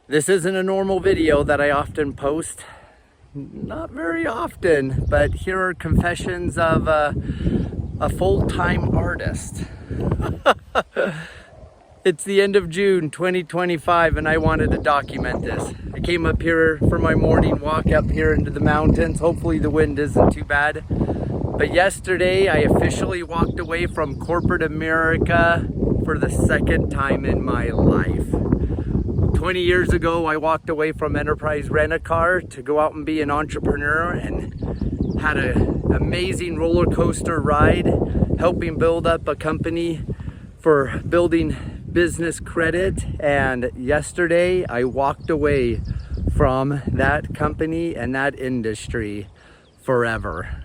This isn't a normal video that I often post. Not very often, but here are confessions of a full-time artist. It's the end of June 2025 and I wanted to document this. I came up here for my morning walk up here into the mountains. Hopefully the wind isn't too bad. But yesterday I officially walked away from corporate America for the second time in my life. 20 years ago, I walked away from Enterprise Rent-A-Car to go out and be an entrepreneur and had an amazing roller coaster ride, helping build up a company for building business credit. And yesterday, I walked away from that company and that industry forever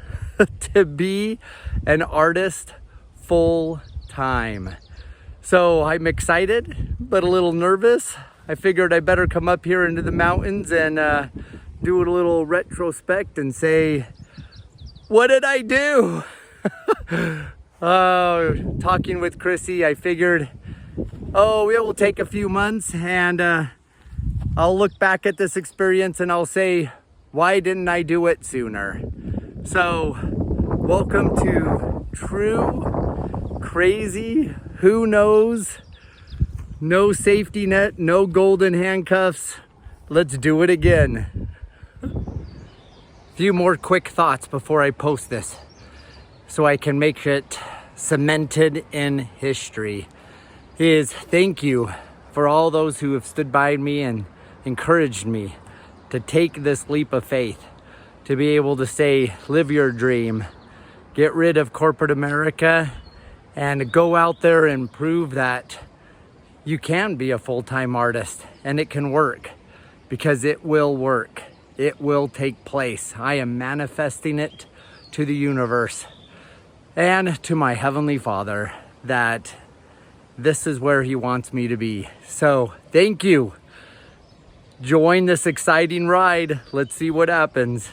to be an artist full time. So I'm excited, but a little nervous. I figured I better come up here into the mountains and do a little retrospect and say, what did I do? Talking with Chrissy, I figured, it will take a few months and I'll look back at this experience and I'll say, why didn't I do it sooner? So, welcome to true, crazy, who knows, no safety net, no golden handcuffs. Let's do it again. Few more quick thoughts before I post this so I can make it cemented in history. Is thank you for all those who have stood by me and encouraged me to take this leap of faith, to be able to say, live your dream, get rid of corporate America, and go out there and prove that you can be a full-time artist and it can work, because it will work. It will take place. I am manifesting it to the universe and to my Heavenly Father that this is where He wants me to be. So thank you. Join this exciting ride. Let's see what happens.